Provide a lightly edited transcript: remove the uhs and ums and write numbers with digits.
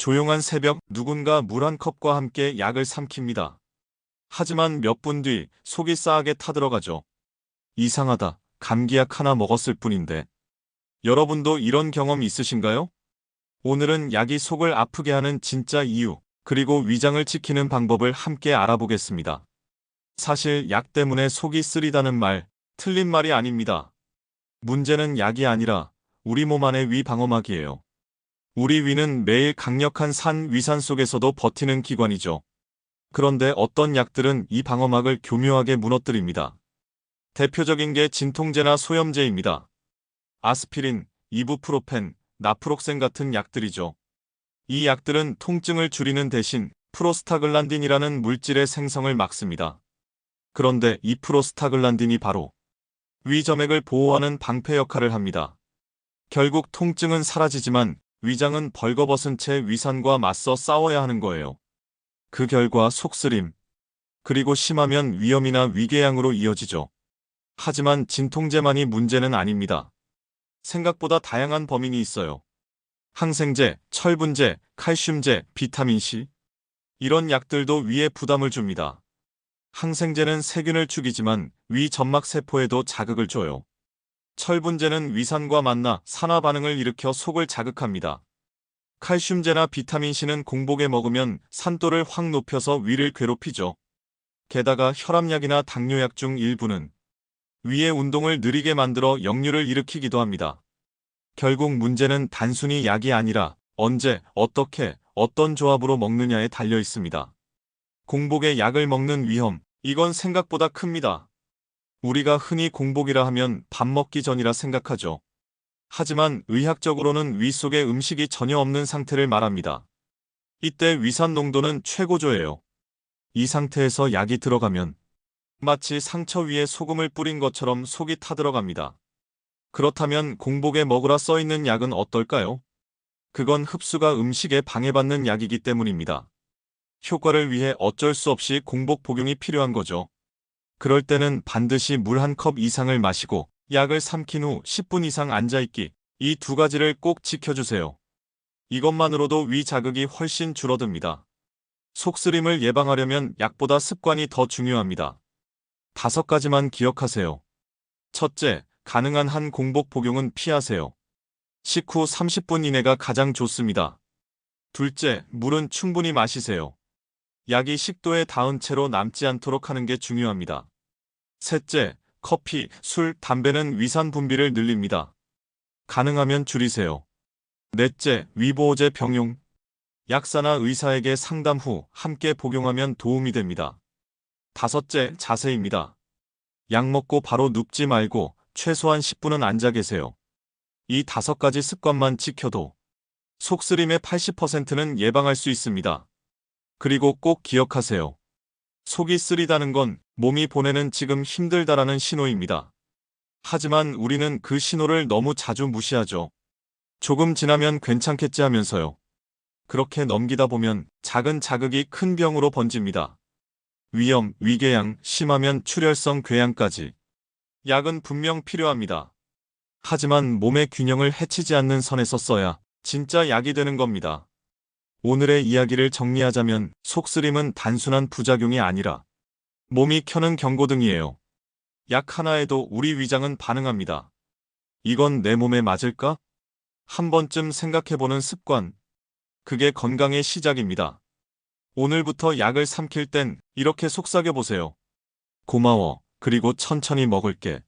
조용한 새벽, 누군가 물 한 컵과 함께 약을 삼킵니다. 하지만 몇 분 뒤 속이 싸하게 타들어가죠. 이상하다. 감기약 하나 먹었을 뿐인데. 여러분도 이런 경험 있으신가요? 오늘은 약이 속을 아프게 하는 진짜 이유, 그리고 위장을 지키는 방법을 함께 알아보겠습니다. 사실 약 때문에 속이 쓰리다는 말, 틀린 말이 아닙니다. 문제는 약이 아니라 우리 몸 안의 위 방어막이에요. 우리 위는 매일 강력한 위산 속에서도 버티는 기관이죠. 그런데 어떤 약들은 이 방어막을 교묘하게 무너뜨립니다. 대표적인 게 진통제나 소염제입니다. 아스피린, 이부프로펜, 나프록센 같은 약들이죠. 이 약들은 통증을 줄이는 대신 프로스타글란딘이라는 물질의 생성을 막습니다. 그런데 이 프로스타글란딘이 바로 위점액을 보호하는 방패 역할을 합니다. 결국 통증은 사라지지만 위장은 벌거벗은 채 위산과 맞서 싸워야 하는 거예요. 그 결과 속쓰림, 그리고 심하면 위염이나 위궤양으로 이어지죠. 하지만 진통제만이 문제는 아닙니다. 생각보다 다양한 범인이 있어요. 항생제, 철분제, 칼슘제, 비타민C. 이런 약들도 위에 부담을 줍니다. 항생제는 세균을 죽이지만 위 점막 세포에도 자극을 줘요. 철분제는 위산과 만나 산화 반응을 일으켜 속을 자극합니다. 칼슘제나 비타민C는 공복에 먹으면 산도를 확 높여서 위를 괴롭히죠. 게다가 혈압약이나 당뇨약 중 일부는 위의 운동을 느리게 만들어 역류를 일으키기도 합니다. 결국 문제는 단순히 약이 아니라 언제, 어떻게, 어떤 조합으로 먹느냐에 달려 있습니다. 공복에 약을 먹는 위험, 이건 생각보다 큽니다. 우리가 흔히 공복이라 하면 밥 먹기 전이라 생각하죠. 하지만 의학적으로는 위 속에 음식이 전혀 없는 상태를 말합니다. 이때 위산 농도는 최고조예요. 이 상태에서 약이 들어가면 마치 상처 위에 소금을 뿌린 것처럼 속이 타들어갑니다. 그렇다면 공복에 먹으라 써있는 약은 어떨까요? 그건 흡수가 음식에 방해받는 약이기 때문입니다. 효과를 위해 어쩔 수 없이 공복 복용이 필요한 거죠. 그럴 때는 반드시 물 한 컵 이상을 마시고 약을 삼킨 후 10분 이상 앉아있기, 이 두 가지를 꼭 지켜주세요. 이것만으로도 위 자극이 훨씬 줄어듭니다. 속쓰림을 예방하려면 약보다 습관이 더 중요합니다. 5가지만 기억하세요. 첫째, 가능한 한 공복 복용은 피하세요. 식후 30분 이내가 가장 좋습니다. 둘째, 물은 충분히 마시세요. 약이 식도에 닿은 채로 남지 않도록 하는 게 중요합니다. 셋째, 커피, 술, 담배는 위산 분비를 늘립니다. 가능하면 줄이세요. 넷째, 위보호제 병용. 약사나 의사에게 상담 후 함께 복용하면 도움이 됩니다. 다섯째, 자세입니다. 약 먹고 바로 눕지 말고 최소한 10분은 앉아 계세요. 이 5가지 습관만 지켜도 속쓰림의 80%는 예방할 수 있습니다. 그리고 꼭 기억하세요. 속이 쓰리다는 건 몸이 보내는 지금 힘들다라는 신호입니다. 하지만 우리는 그 신호를 너무 자주 무시하죠. 조금 지나면 괜찮겠지 하면서요. 그렇게 넘기다 보면 작은 자극이 큰 병으로 번집니다. 위염, 위궤양, 심하면 출혈성 궤양까지. 약은 분명 필요합니다. 하지만 몸의 균형을 해치지 않는 선에서 써야 진짜 약이 되는 겁니다. 오늘의 이야기를 정리하자면 속쓰림은 단순한 부작용이 아니라 몸이 켜는 경고등이에요. 약 하나에도 우리 위장은 반응합니다. 이건 내 몸에 맞을까? 한 번쯤 생각해보는 습관. 그게 건강의 시작입니다. 오늘부터 약을 삼킬 땐 이렇게 속삭여보세요. 고마워. 그리고 천천히 먹을게.